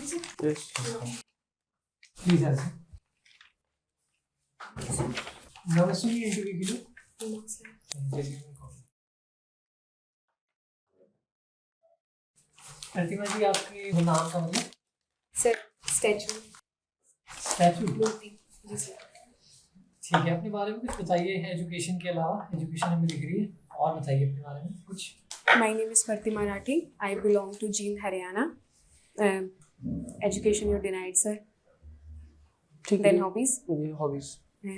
Yes. Please answer. नमस्ते जी interview के लिए प्रतिमा जी, आपके नाम का मतलब? Sir statue statue. Murti ji sir. ठीक है, अपने बारे में कुछ बताइए एजुकेशन के अलावा। एजुकेशन हमें दिख रही है, और बताइए अपने बारे में कुछ। My name is Pratima Rathi. I belong to Jeend, Haryana. Education you're denied, sir. ठीक Then है। hobbies. Hobbies.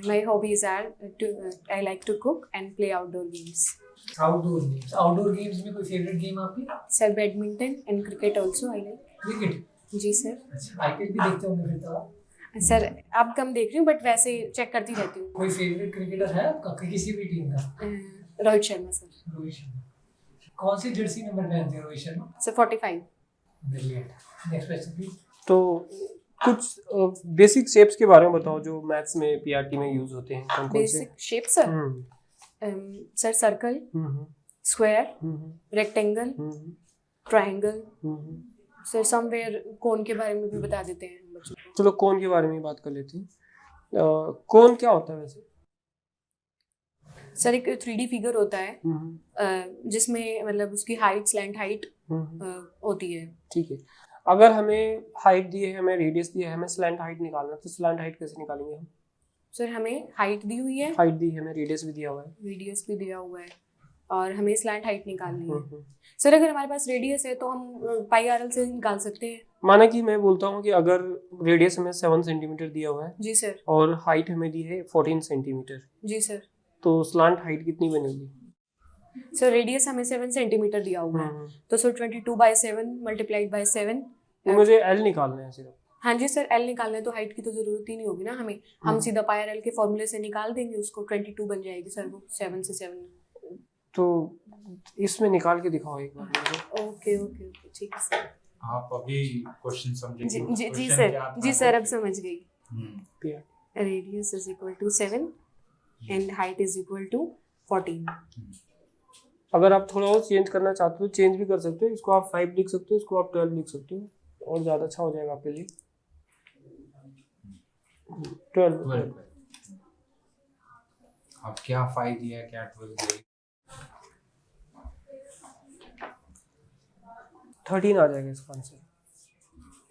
My hobbies are I like to cook and play outdoor games. Outdoor games में कोई फेवरेट गेम आपकी? Sir, badminton and cricket also I like. Cricket. जी sir. अच्छा, IPL भी देखते होंगे फिर तो आप? सर अब कम देख रही हूँ बट वैसे चेक करती रहती हूँ। कोई फेवरेट क्रिकेटर है आपका किसी भी टीम का? रोहित शर्मा सर। रोहित शर्मा। कौन सी जर्सी नंबर पहनते हैं Rohit Sharma? Sir 45। Brilliant. Next question please. तो कुछ बेसिक शेप्स के बारे में बताओ जो मैथ्स में पीआरटी में यूज होते हैं। कौन कौन से? Basic shape sir. Sir circle, square, rectangle, triangle. Sir somewhere cone के बारे में भी बता देते हैं बच्चों को। चलो कोन के बारे में बात कर लेते हैं। कोन क्या होता है वैसे? सर एक 3D फिगर होता है जिसमें मतलब उसकी हाइट स्लैंट हाइट होती है। ठीक है। अगर हमें हाइट दी है, हमें रेडियस दी है, हमें स्लैंट हाइट निकालना है, तो स्लैंट हाइट कैसे निकालेंगे हम? सर हमें हाइट दी हुई है, हाइट दी है, हमें रेडियस भी दिया हुआ है, रेडियस भी दिया हुआ है और हमें स्लैंट हाइट निकालनी है। सर अगर हमारे पास रेडियस है तो हम पाई आर एल से निकाल सकते हैं। माना कि मैं बोलता हूँ कि अगर रेडियस हमें 7 सेंटीमीटर दिया हुआ है जी सर। और हाइट हमें दी है 14 सेंटीमीटर, जी सर। तो स्लैंट हाइट कितनी बनेगी? सर रेडियस हमें 7 सेंटीमीटर दिया हुआ है तो सर 22/7 मल्टीप्लाइड बाय 7। मुझे एल निकालना है सिर्फ। हाँ जी सर, एल निकालना है तो हाइट की तो जरूरत ही नहीं होगी ना हमें। हम सीधा पाई आर एल के फॉर्मूले से निकाल देंगे उसको, 22 बन जाएगी सर वो 7 से 7। तो इसमें निकाल के दिखाओ एक बार मुझे। ओके ओके ओके ठीक है सर। आप अभी क्वेश्चन समझे? जी सर, जी सर अब समझ गई। PR radius is equal to 7 and height is equal to 14। अगर आप थोड़ा और चेंज करना चाहते हो चेंज भी कर सकते हो, इसको आप 5 लिख सकते हो, इसको आप 12 लिख सकते हो, और ज़्यादा अच्छा हो जाएगा आपके लिए। 12। अब क्या 5 दिया है, क्या 12 दिया है? 13 आ जाएगा इसका आंसर।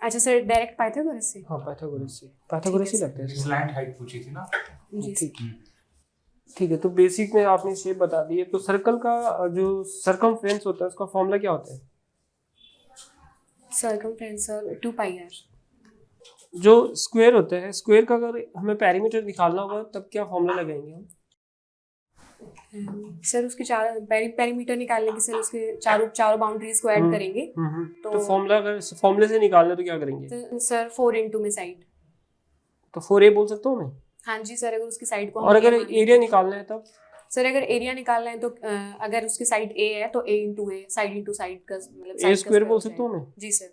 अच्छा सर डायरेक्ट पाइथागोरस से? हाँ पाइथागोरस ही लगता है इसमें। स्लैंट हाइट पूछी थी ना? जी सर। ठीक है, तो बेसिक में आपने शेप बता दी है। तो सर्कल का जो सरकमफ्रेंस होता है उसका फॉर्मूला क्या होता है? Circumference sir 2 pi r. जो स्क्वायर होता है, स्क्वायर का अगर हमें पेरीमीटर निकालना होगा तब क्या फॉर्मूला लगाएंगे हम? सर उसके चार पेरीमीटर निकालने के सर उसके चारों बाउंड्रीज को ऐड करेंगे। तो फॉर्मूला अगर फॉर्मूले से निकालना है तो क्या करेंगे? तो सर 4 में साइड। तो 4a बोल सकता हूँ मैं? हाँ जी सर, अगर उसकी साइड को और अगर एरिया निकालना है तब? सर अगर एरिया निकालना है तो अगर उसकी साइड a है तो a into a, side into side का मतलब a स्क्वायर बोल सकता हूँ मैं? जी सर।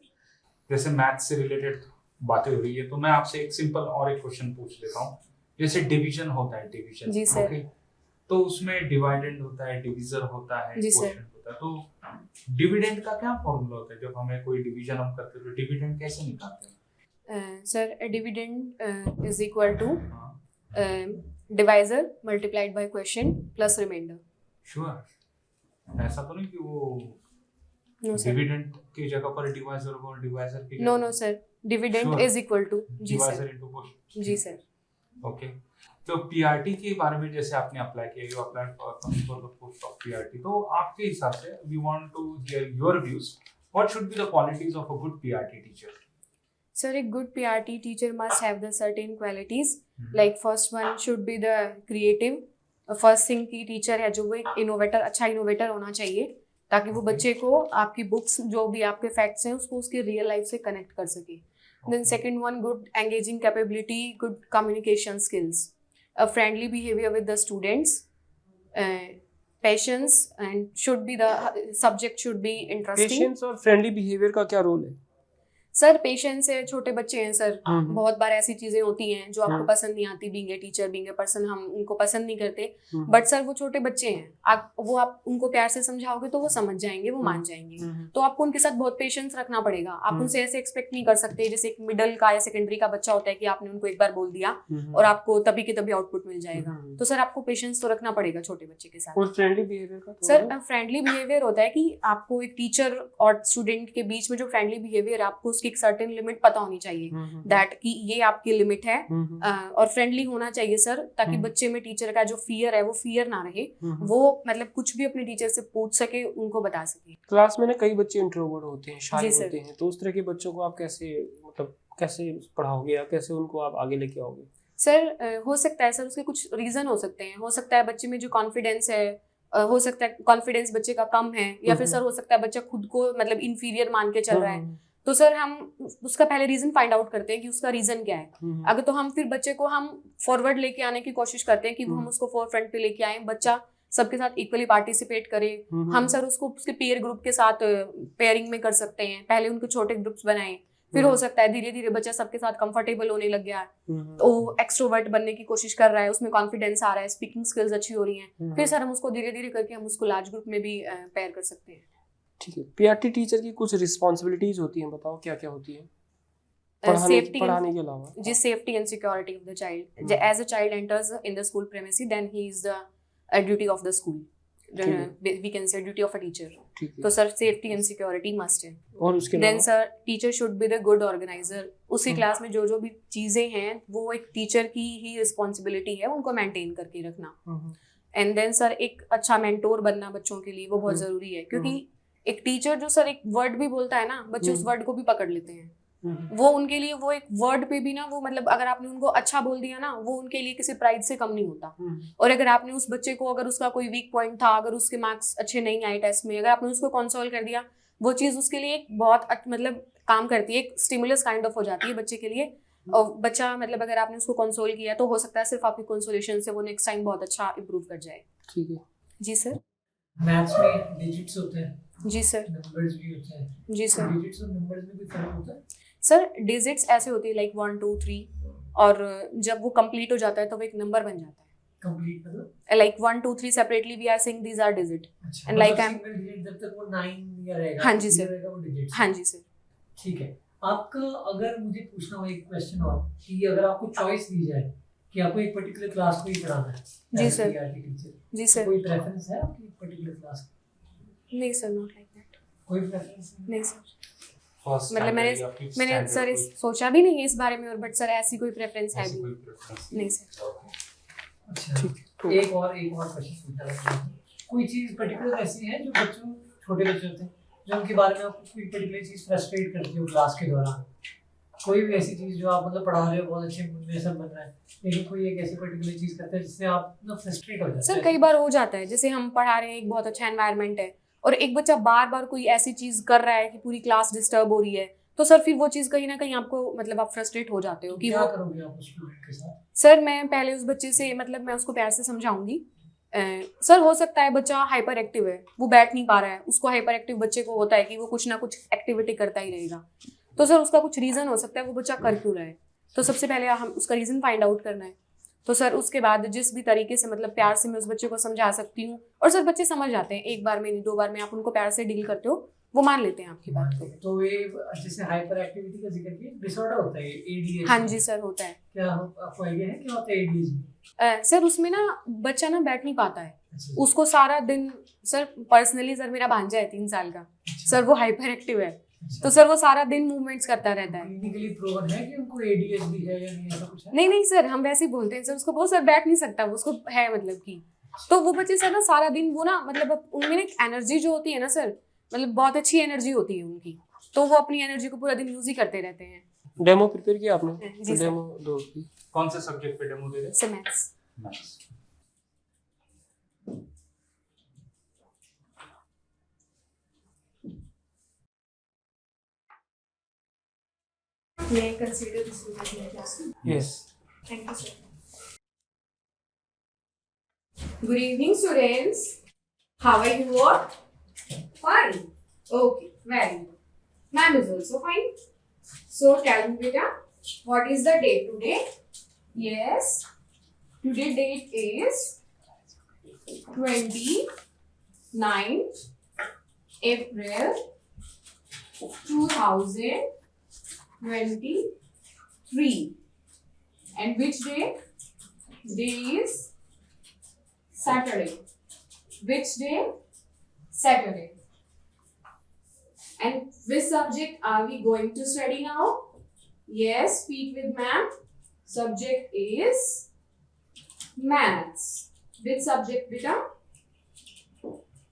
जैसे मैथ से रिलेटेड बातें हो रही है तो मैं आपसे एक सिंपल और एक क्वेश्चन पूछ लेता हूँ। जैसे डिवीजन होता है, डिवीजन जी सर। ओके, तो उसमें डिवाइडेंड होता है, डिविजर होता है, जी सर। क्वोशिएंट होता है। तो डिविडेंड का क्या फॉर्मूला होता है? जब हमें कोई डिवीजन हम करते हैं तो डिविडेंड कैसे निकालते हैं? Sir dividend is equal to divisor multiplied by quotient plus remainder. Sure? ऐसा तो नहीं कि वो नो सर, डिविडेंड की जगह पर डिवाइजर होगा और डिवाइजर की no no sir, dividend is equal to जी डिवाइजर सर। Into quotient. जी सर। ओके, तो पीआरटी के बारे में जैसे आपने अप्लाई किया, you applied for the post of PRT, तो आपके हिसाब से we want to hear your views, what should be the qualities of a good PRT teacher? Sir, a good PRT teacher must have the certain qualities. Like first one should be the creative. First thing की teacher है जो वो एक innovator, अच्छा innovator होना चाहिए ताकि वो बच्चे को आपकी बुक्स जो भी आपके फैक्ट्स हैं उसको उसकी रियल लाइफ से कनेक्ट कर सके। Then second one, good engaging capability, good communication skills, a friendly behavior with the students, patience, and should be the subject should be interesting. Patience और फ्रेंडली बिहेवियर का क्या role है? Sir patience है, छोटे बच्चे हैं सर, बहुत बार ऐसी चीजें होती हैं जो आपको हम्म। पसंद नहीं आती, being a teacher being a person हम उनको पसंद नहीं करते, हम्म। बट सर वो छोटे बच्चे हैं, आप उनको प्यार से समझाओगे तो वो समझ जाएंगे, वो मान जाएंगे। तो आपको उनके साथ बहुत पेशेंस रखना पड़ेगा। आप उनसे ऐसे एक्सपेक्ट नहीं कर सकते जैसे एक मिडिल का या सेकेंडरी का बच्चा होता है कि आपने उनको एक बार बोल दिया और आपको तभी के तभी आउटपुट मिल जाएगा। तो सर आपको पेशेंस तो रखना पड़ेगा छोटे बच्चे के साथ। और फ्रेंडली बिहेवियर का सर फ्रेंडली बिहेवियर होता है कि आपको एक टीचर और स्टूडेंट के बीच में जो फ्रेंडली बिहेवियर है, आपको उसकी एक सर्टेन लिमिट पता होनी चाहिए, दैट कि ये आपकी लिमिट है, और फ्रेंडली होना चाहिए सर, ताकि बच्चे में टीचर का जो फियर है वो फियर ना रहे, वो मतलब कुछ भी अपने टीचर से पूछ सके, उनको बता सके। क्लास में ना कई बच्चे इंट्रोवर्ट होते हैं, शाय जी सर। होते हैं, तो उस तरह के बच्चों को आप कैसे मतलब कैसे पढ़ाओगे या कैसे उनको आप आगे लेके आओगे? सर हो सकता है सर उसके कुछ रीजन हो सकते हैं, हो सकता है बच्चे में जो कॉन्फिडेंस है, हो सकता है कॉन्फिडेंस बच्चे का कम है, या फिर सर हो सकता है बच्चा खुद को मतलब इन्फीरियर मान के चल रहा है। तो सर हम उसका पहले रीजन फाइंड आउट करते हैं कि उसका रीजन क्या है। अगर तो हम फिर बच्चे को हम फॉरवर्ड लेके आने की कोशिश करते हैं कि हम उसको फोरफ्रंट पे लेके आए, बच्चा सबके साथ इक्वली पार्टिसिपेट करे। हम सर उसको उसके पीयर ग्रुप के साथ पेयरिंग में कर सकते हैं, पहले उनको छोटे ग्रुप्स बनाएं, फिर हो सकता है धीरे धीरे बच्चा सबके साथ कंफर्टेबल होने लग गया, तो एक्सट्रोवर्ट बनने की कोशिश कर रहा है, उसमें कॉन्फिडेंस आ रहा है, स्पीकिंग स्किल्स अच्छी हो रही हैं, फिर सर हम उसको धीरे धीरे करके हम उसको लार्ज ग्रुप में भी पेयर कर सकते हैं। ठीक है। पीआरटी टीचर की कुछ रिस्पॉन्सिबिलिटीज होती हैं, बताओ क्या क्या होती है सेफ्टी पढ़ाने के अलावा? जी, safety and security of the child. As a child enters in the school premises, then he is the duty of the school, we can say duty of a teacher. ठीक है। तो sir safety and security must है। और उसके then अलावा sir teacher should be the good organiser. उसी class में जो जो भी चीजें हैं वो एक टीचर की ही रिस्पॉन्सिबिलिटी है उनको मेंटेन करके रखना। एंड देन सर एक अच्छा मेंटोर बनना बच्चों के लिए वो बहुत जरूरी है, क्योंकि एक टीचर जो सर एक वर्ड भी बोलता है ना, बच्चे उस वर्ड को भी पकड़ लेते हैं। वो उनके लिए वो एक वर्ड पे भी ना, वो मतलब अगर आपने उनको अच्छा बोल दिया ना, वो उनके लिए किसी प्राइज से कम नहीं होता। और अगर आपने उस बच्चे को, अगर उसका कोई वीक पॉइंट था, अगर उसके मार्क्स अच्छे नहीं आए टेस्ट में, अगर आपने उसको कंसोल कर दिया, वो चीज उसके लिए एक बहुत मतलब काम करती है, एक स्टिमुलस काइंड ऑफ हो जाती है बच्चे के लिए। और बच्चा मतलब अगर आपने उसको कंसोल किया तो हो सकता है सिर्फ आपकी कंसोलेशन से वो नेक्स्ट टाइम बहुत अच्छा इंप्रूव कर जाए। ठीक है। जी सर। मैथ्स में डिजिट्स होते हैं। जी सर। नंबर्स भी होते हैं। जी सर। डिजिट्स और नंबर्स में कोई फर्क होता है? सर डिजिट्स ऐसे होती है लाइक 1 2 3, और जब वो कंप्लीट हो जाता है तो वो एक नंबर बन जाता है। कंप्लीट मतलब? Like 1 2 3 separately we are saying these are digit. अच्छा, And like मतलब I'm- single digit जब तक वो 9 या रहेगा, हाँ जी ये सर। रहेगा वो digits। हाँ जी सर। ठीक है। आपका अगर मुझे पूछना हो एक क्वेश्चन और, कि अगर आपको चॉइस दी जाए कि आपको एक पर्टिकुलर क्लास को ही पढ़ाना है, जी सर। पीआरटी टीचर, जी सर। कोई प्रेफरेंस है आपकी पर्टिकुलर क्लास? नहीं सर, नॉट लाइक दैट। कोई प्रेफरेंस नहीं सर, फर्स्ट मतलब मैंने सर सोचा भी नहीं है इस बारे में, और बट सर ऐसी कोई प्रेफरेंस है भी नहीं सर। अच्छा, ठीक। एक और क्वेश्चन पूछा है। कोई चीज पर्टिकुलर ऐसी है जो बच्चों, छोटे बच्चे होते हैं, जो उनके बारे में आपको कोई पर्टिकुलर चीज फ्रस्ट्रेट करती हो क्लास के दौरान? कोई भी ऐसी चीज जो आप मतलब पढ़ा रहे हो, बहुत अच्छे में सब बन रहा है, लेकिन कोई एक ऐसी पर्टिकुलर चीज करते हैं जिससे आप ना फ्रस्ट्रेट हो जाते हैं? सर कई बार हो जाता है, जैसे हम पढ़ा रहे हैं, एक बहुत अच्छा एनवायरनमेंट है, और एक बच्चा बार बार कोई ऐसी चीज कर रहा है कि पूरी क्लास डिस्टर्ब हो रही है, तो सर फिर वो चीज कहीं ना कहीं आपको मतलब आप फ्रस्ट्रेट हो जाते हो कि क्या वो। करोगे आप उस स्टूडेंट के साथ? सर मैं पहले उस बच्चे से मतलब मैं उसको प्यार से समझाऊंगी। सर हो सकता है बच्चा हाइपर एक्टिव है, वो बैठ नहीं पा रहा है, उसको हाइपर एक्टिव बच्चे को होता है कि वो कुछ ना कुछ एक्टिविटी करता ही रहेगा, तो सर उसका कुछ रीज़न हो सकता है वो बच्चा कर क्यों रहा है। तो सबसे पहले हम उसका रीज़न फाइंड आउट करना है। तो सर उसके बाद जिस भी तरीके से मतलब प्यार से मैं उस बच्चे को समझा सकती हूँ, और सर बच्चे समझ जाते हैं, एक बार में नहीं 2 बार में आप उनको प्यार से डील करते हो, वो मान लेते हैं आपकी बात को। तो ये जैसे हाइपर एक्टिविटी का जिक्र किया, डिसऑर्डर होता है एडीएचडी? हाँ जी सर, होता है। क्या आपको आइडिया है क्या होता है एडीएचडी? सर उसमें ना बच्चा ना बैठ नहीं पाता है, अच्छा, उसको सारा दिन, सर पर्सनली सर मेरा भांजा है 3 साल का, सर वो हाइपर एक्टिव है, तो सर वो सारा दिन मूवमेंट्स करता रहता है। क्लिनिकली प्रूवन है कि उनको एडीएचडी है या नहीं, ऐसा कुछ है? नहीं सर, हम वैसे ही बोलते हैं सर, उसको बहुत सर बैठ नहीं सकता, वो उसको है मतलब कि, तो वो बच्चे सर ना सारा दिन वो ना मतलब उनमें एक एनर्जी जो होती है ना सर, मतलब बहुत अच्छी एनर्जी होती है उनकी, तो वो अपनी एनर्जी को पूरा दिन यूज ही करते रहते हैं। डेमो प्रिपेयर किया आपने? जी सर। डेमो दो। कौन से सब्जेक्ट पे डेमो दे रहे? Sir maths. Maths. May I consider this as my classroom? Yes. Thank you, sir. Good evening, students. How are you all? Fine. Okay, very good. Ma'am is also fine. So tell me beta, what is the date today? Yes, today date is 29th April 2023. And which day? Day is Saturday. Which day? Saturday. And which subject are we going to study now? Yes, speak with ma'am. Subject is maths. Which subject, beta?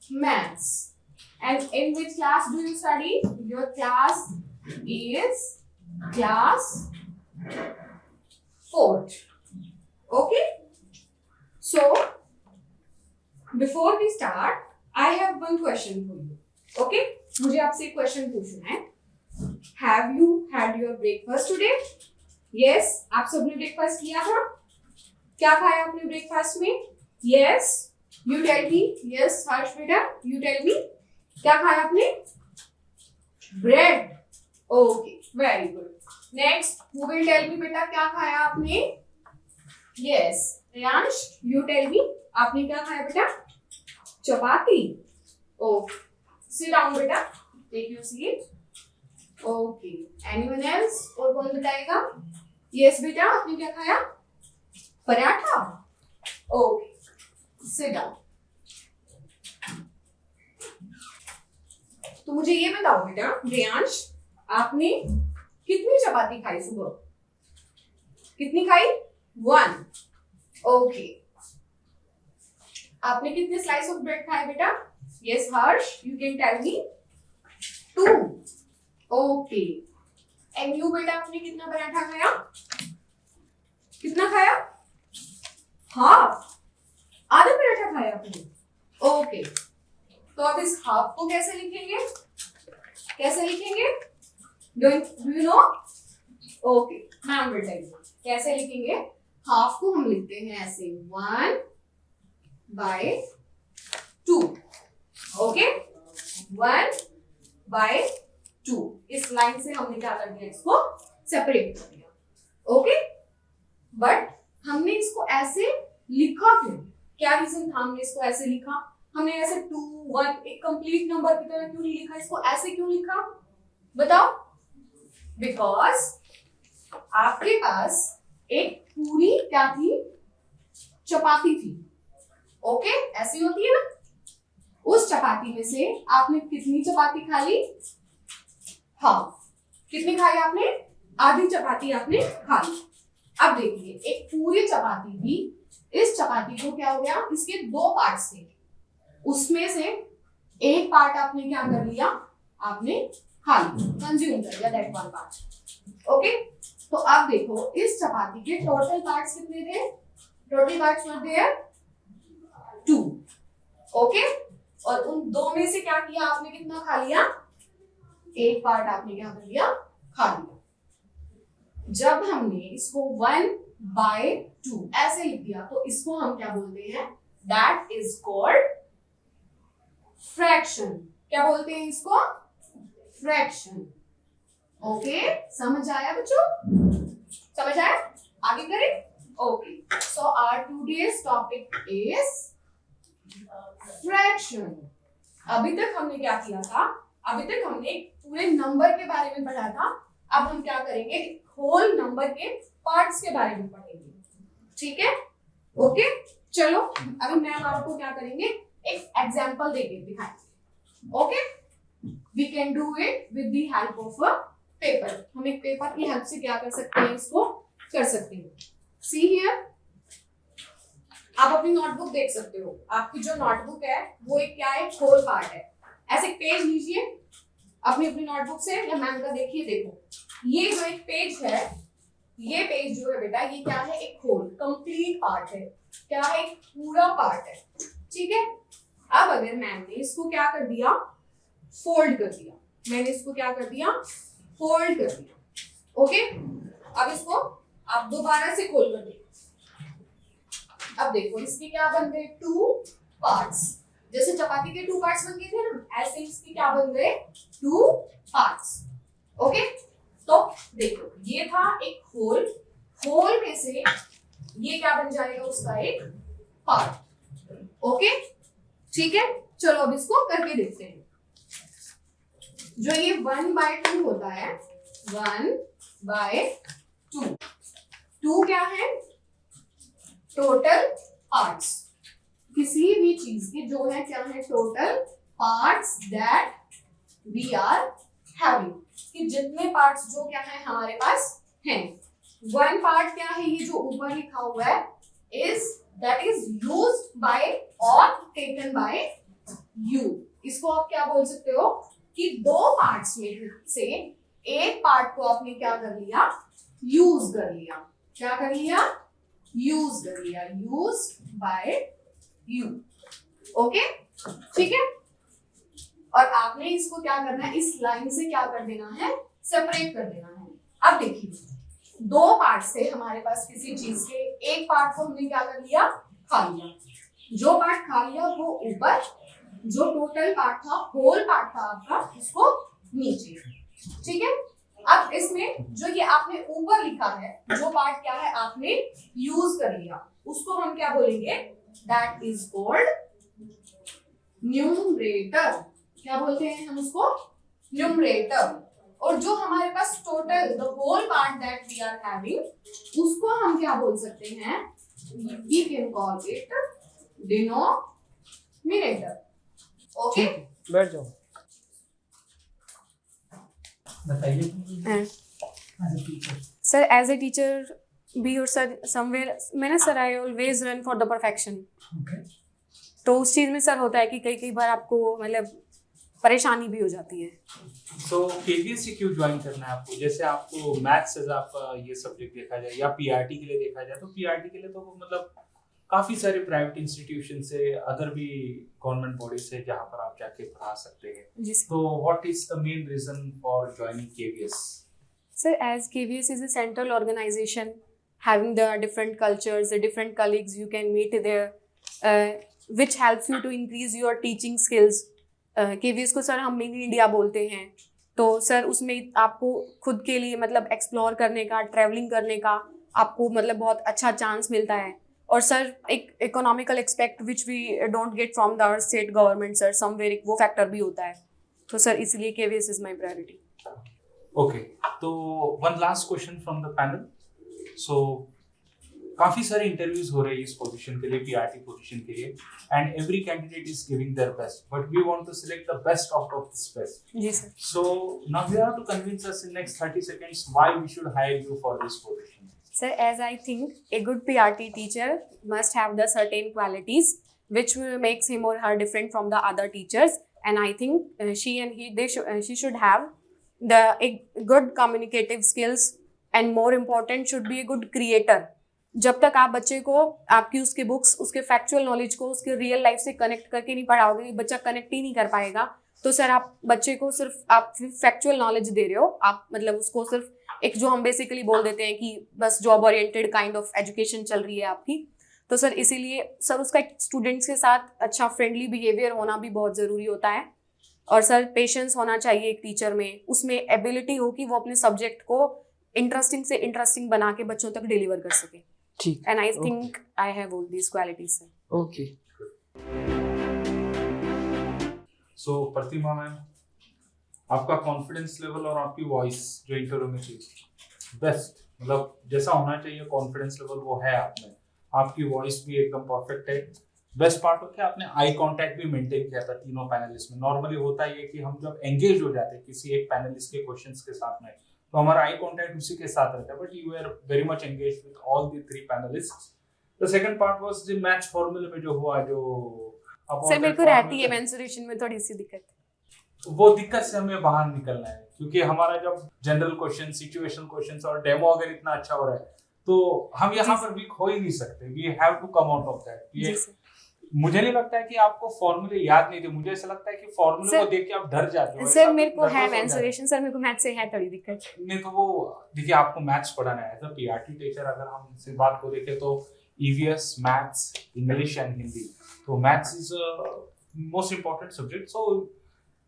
Maths. And in which class do you study? Your class is class 4th. Okay? So, before we start, I have one question for you. Okay? मुझे आपसे एक question पूछना है. Have you had your breakfast today? Yes, आप सबने breakfast किया था? क्या खाया आपने ब्रेकफास्ट में? Yes, you tell me. Yes, हर्ष बेटा, you tell me. क्या खाया आपने? Bread. Okay, very good. Next, who will tell me बेटा क्या खाया आपने? Yes, Riyansh, you tell me. आपने क्या खाया बेटा? चपाती. Okay. Sit down बेटा. Take your seat. Okay. Anyone else? और कौन बताएगा? Yes बेटा, आपने क्या खाया? पराठा. Okay. Sit down. तो मुझे ये बताओ बेटा, रियांश, आपने कितनी चपाती खाई सुबह? कितनी खाई? 1. ओके. आपने कितने स्लाइस ऑफ ब्रेड खाए बेटा? Yes Harsh, you can tell me. 2. Okay. And you बेटा, आपने कितना पराठा खाया? कितना खाया? हाफ. आधा पराठा खाया आपने. ओके. तो अब इस हाफ को कैसे लिखेंगे? कैसे लिखेंगे? Do you know? Okay, ma'am will tell you. कैसे लिखेंगे? हाफ को हम लिखते हैं ऐसे 1/2. ओके, 1/2. इस लाइन से हमने क्या कर दिया? इसको सेपरेट कर दिया. ओके, बट हमने इसको ऐसे लिखा क्यों? क्या रीजन था हमने इसको ऐसे लिखा? हमने ऐसे 2, 1 एक कंप्लीट नंबर की तरह क्यों नहीं लिखा? इसको ऐसे क्यों लिखा? बताओ. बिकॉज आपके पास एक पूरी क्या थी? चपाती थी. ओके, ऐसी होती है ना. उस चपाती में से आपने कितनी चपाती खा ली? हाफ. कितनी खाई आपने? आधी चपाती आपने खा ली. अब देखिए, एक पूरी चपाती थी. इस चपाती को क्या हो गया? इसके 2 पार्ट्स थे. उसमें से एक पार्ट आपने क्या कर लिया? आपने खा लिया, कंज्यूम कर लिया दैट वन पार्ट. ओके, तो अब देखो इस चपाती के टोटल पार्ट्स कितने थे? Total parts were there 2. Okay, और उन 2 में से क्या किया आपने? कितना खा लिया? एक पार्ट आपने क्या कर लिया? खा लिया. जब हमने इसको 1/2 ऐसे लिख दिया तो इसको हम क्या बोलते हैं? That is called fraction. क्या बोलते हैं इसको? फ्रैक्शन. ओके, समझ आया बच्चों? समझ आया? आगे करें. Okay, so our today's topic is fraction. अभी तक हमने क्या किया था? अभी तक हमने पूरे नंबर के बारे में पढ़ा था. अब हम क्या करेंगे? होल नंबर के पार्ट्स के बारे में पढ़ेंगे. ठीक है? ओके, चलो अभी मैम आपको क्या करेंगे? एक एग्जाम्पल देके दिखाएंगे. Okay, we can do it with the help of a paper. हम एक पेपर की हेल्प से क्या कर सकते हैं? इसको कर सकते हैं. सी हियर, आप अपनी नोटबुक देख सकते हो. आपकी जो नोटबुक है वो एक क्या है? होल पार्ट है. ऐसे पेज लीजिए अपनी अपनी नोटबुक से, या मैम का देखिए. देखो, ये जो एक पेज है, ये पेज जो है बेटा, ये क्या है? एक होल कंप्लीट पार्ट है. क्या है? एक पूरा पार्ट है. ठीक है. अब अगर मैम ने इसको क्या कर दिया? फोल्ड कर दिया. मैंने इसको क्या कर दिया? फोल्ड कर दिया. ओके, अब इसको आप दोबारा से खोल कर देखो. अब देखो इसके क्या बन गए? 2 पार्ट्स. जैसे चपाती के 2 पार्ट्स बन गए थे ना, ऐसे इसके क्या बन गए? 2 पार्ट्स. ओके, तो देखो ये था एक होल, होल में से ये क्या बन जाएगा उसका एक पार्ट। ओके ठीक है, चलो अब इसको करके देखते हैं। जो ये 1/2 होता है, 1/2, 2 क्या है, टोटल पार्ट्स, किसी भी चीज के जो है क्या है, total parts that we are having, कि जितने पार्ट्स जो क्या है हमारे पास हैं। 1 पार्ट क्या है, ये जो ऊपर लिखा हुआ है, is that is used by और टेकन बाय यू। इसको आप क्या बोल सकते हो कि 2 पार्ट्स में से एक पार्ट को आपने क्या कर लिया, यूज कर लिया। क्या कर लिया, यूज कर लिया, यूज बाय यू। ओके ठीक है, और आपने इसको क्या करना है, इस लाइन से क्या कर देना है, सेपरेट कर देना है। अब देखिए 2 पार्ट से हमारे पास किसी चीज के एक पार्ट को हमने क्या कर लिया, खा लिया। जो पार्ट खा लिया वो ऊपर, जो टोटल पार्ट था, होल पार्ट था आपका, उसको नीचे। ठीक है, अब इसमें जो ये आपने ऊपर लिखा है, जो पार्ट क्या है आपने यूज कर लिया, उसको हम क्या बोलेंगे, दैट इज कॉल्ड न्यूमरेटर। क्या बोलते हैं हम उसको, न्यूमरेटर। और जो हमारे पास total the whole part that we are having, उसको हम क्या बोल सकते हैं, we can call it denominator. Okay बैठ जाओ। बताइए as a teacher. Sir as a teacher भी, और सर समवेयर मैंने sir I always run for the perfection. Okay, तो उस चीज में सर होता है कि कई बार आपको मतलब परेशानी भी हो जाती है। सो केवीएससी क्यों ज्वाइन करना है आपको? जैसे आपको मैथ्स एज आपका ये सब्जेक्ट देखा जाए या पीआरटी के लिए देखा जाए, तो पीआरटी के लिए तो मतलब काफी सारे प्राइवेट इंस्टीट्यूशन से, अदर भी गवर्नमेंट बॉडी से जहाँ पर आप जाके पढ़ा सकते हैं। जी सर। तो what is the main reason for joining KVS? Sir, as KVS is a central organization having the different cultures, the different colleagues you can meet there, which helps you to increase your teaching skills. KVS को sir हम mini India बोलते हैं, तो sir उसमें आपको खुद के लिए मतलब एक्सप्लोर करने का, ट्रैवलिंग करने का आपको मतलब बहुत अच्छा चांस मिलता है। और सर एक economical expect which we don't get from the state government, sir somewhere वो फैक्टर भी होता है। तो सर इसलिए KVS is my priority. Okay, तो one last question from the panel. So काफी सारे इंटरव्यूज हो रहे हैं इस पोजीशन के लिए, पीआरटी पोजीशन के लिए, and every candidate is giving their best, but we want to select the best out of this best. जी sir. So now you have to convince us in next 30 seconds why we should hire you for this position. Sir, as I think a good PRT teacher must have the certain qualities which makes him or her different from the other teachers, and I think she should have a good communicative skills, and more important should be a good creator. जब तक आप बच्चे को आपकी उसके books, उसके factual knowledge को उसके रियल लाइफ से कनेक्ट करके नहीं पढ़ाओगे, बच्चा कनेक्ट ही नहीं कर पाएगा। तो सर आप बच्चे को सिर्फ आप फैक्चुअल नॉलेज दे रहे हो, आप मतलब उसको सिर्फ एक जो हम बेसिकली बोल देते हैं कि बस job oriented kind of education चल रही है आपकी। तो सर इसीलिए सर उसका स्टूडेंट्स के साथ अच्छा फ्रेंडली बिहेवियर होना भी बहुत ज़रूरी होता है। और सर पेशेंस होना चाहिए एक टीचर में, उसमें एबिलिटी हो कि वो अपने सब्जेक्ट को इंटरेस्टिंग से इंटरेस्टिंग बना के बच्चों तक डिलीवर कर सके। ठीक। And I think I have all these qualities sir. Okay. So Pratima ma'am, आपका कॉन्फिडेंस लेवल और आपकी वॉइस जो इंटरव्यू में थी, बेस्ट मतलब जैसा होना चाहिए कॉन्फिडेंस लेवल वो है आप में, आपकी वॉइस भी एकदम परफेक्ट है। बेस्ट पार्ट हो क्या, आपने आई कांटेक्ट भी मेंटेन किया था तीनों पैनलिस्ट में। नॉर्मली होता है कि हम जब एंगेज हो जाते हैं किसी एक पैनलिस्ट के क्वेश्चंस के साथ में, तो हमारा आई कांटेक्ट उसी के साथ रहता है, but you are very much engaged with all the 3 panelists. The second part was the match फॉर्मूले में जो हुआ, जो सर मेरे को रहती है मेंसुरेशन में थोड़ी सी दिक्कत, वो दिक्कत से हमें बाहर निकलना है, क्योंकि हमारा जब जनरल क्वेश्चन, सिचुएशनल क्वेश्चंस और डेमो अगर इतना अच्छा हो रहा है तो हम यहाँ पर वीक हो ही नहीं सकते। We have to come out of that. ये मुझे नहीं लगता है कि आपको फॉर्मूले याद नहीं थे, मुझे ऐसा लगता है कि फॉर्मूले को देख के आप डर जाते हो। सर मेरे को है मेंसुरेशन, सर मेरे को मैथ से है थोड़ी दिक्कत। नहीं तो वो देखिए, आपको मैथ्स पढ़ाना है एज अ पीआरटी टीचर। अगर हम इस बात को देखें तो EVS, maths, English and Hindi, तो maths is most important subject. So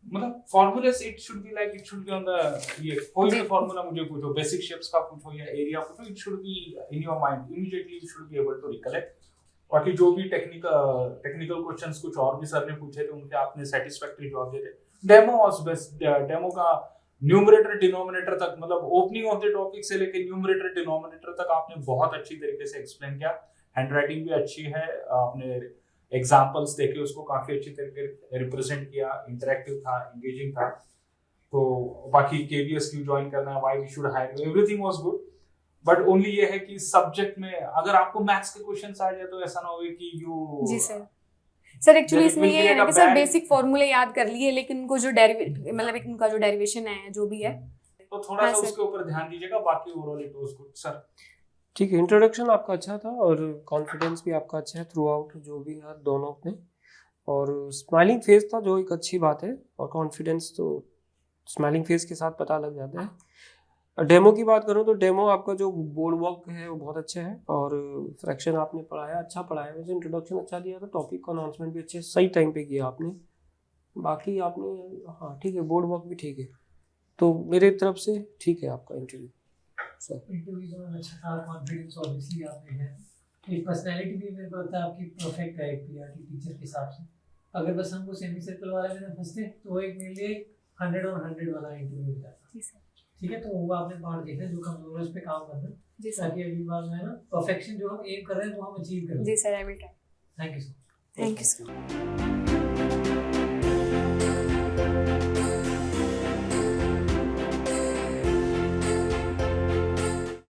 मतलब formulas it should be like, it should be on the, ये कोई भी जी। फॉर्मूला मुझे पूछो, बेसिक शेप्स का पूछो या एरिया पूछो, it should be in your mind immediately, you should be able to recollect. बाकी जो भी टेक्निकल क्वेश्चंस कुछ और भी सर ने पूछे थे उनके आपने सेटिस्फैक्टरी जवाब दिए थे। डेमो वाज बेस्ट, डेमो का न्यूमरेटर डिनोमिनेटर तक, मतलब ओपनिंग ऑफ द टॉपिक से लेके न्यूमरेटर डिनोमिनेटर तक आपने बहुत अच्छी तरीके से एक्सप्लेन किया। हैंडराइटिंग भी अच्छी है, आपने एग्जांपल्स देके उसको काफी अच्छी तरीके रिप्रेजेंट किया, इंटरेक्टिव था, एंगेजिंग था। तो बाकी केवीएस क्यों ज्वाइन करना है, why we should hire you, everything was good. But only ये है कि सब्जेक्ट में अगर आपको मैथ्स के क्वेश्चंस आ जाए तो ऐसा ना हो कि यू जी सर एक्चुअली Then it इसमें will ये है create ना a कि सर bad- बेसिक फॉर्मूले याद कर लिए, लेकिन उनको जो मतलब एक उनका जो डेरिवेशन है जो भी है, तो थोड़ा हाँ, सा सर। उसके ऊपर ध्यान दीजिएगा। बाकी overall it was good sir. ठीक है, इंट्रोडक्शन आपका अच्छा था और कॉन्फिडेंस भी आपका अच्छा है थ्रू आउट, जो भी है दोनों में। और स्माइलिंग फेस था जो एक अच्छी बात है, और कॉन्फिडेंस तो स्माइलिंग फेस के साथ पता लग जाता है। डेमो की बात करूँ तो डेमो आपका जो बोर्ड वर्क है वो बहुत अच्छा है, और फ्रैक्शन आपने पढ़ाया, अच्छा पढ़ाया। वैसे इंट्रोडक्शन अच्छा दिया था, टॉपिक का अनाउंसमेंट भी अच्छे सही टाइम पे किया आपने। बाकी आपने, हाँ ठीक है, बोर्ड वर्क भी ठीक है। तो मेरे तरफ से ठीक है आपका इंटरव्यू सर। इंटरव्यू तो अच्छा था, कॉन्फिडेंस ऑब्वियसली आपने है, एक पर्सनालिटी भी मेरे को लगता है आपकी परफेक्ट है एक पीआरटी टीचर के हिसाब से। अगर बस हमको सेमी सर्कल वाले में फंसते तो वो एक मेरे लिए 100 और 100 वाला इंटरव्यू हो जाता। जी सर। ठीक है, तो वो आपने पार्ट देखना है, जो कमजोर है उस पे काम करना, जी सर। ताकि अगली बार जो है ना परफेक्शन जो हम एम कर रहे हैं वो हम अचीव करें। जी sir, I will try. Thank you so much. Thank you sir.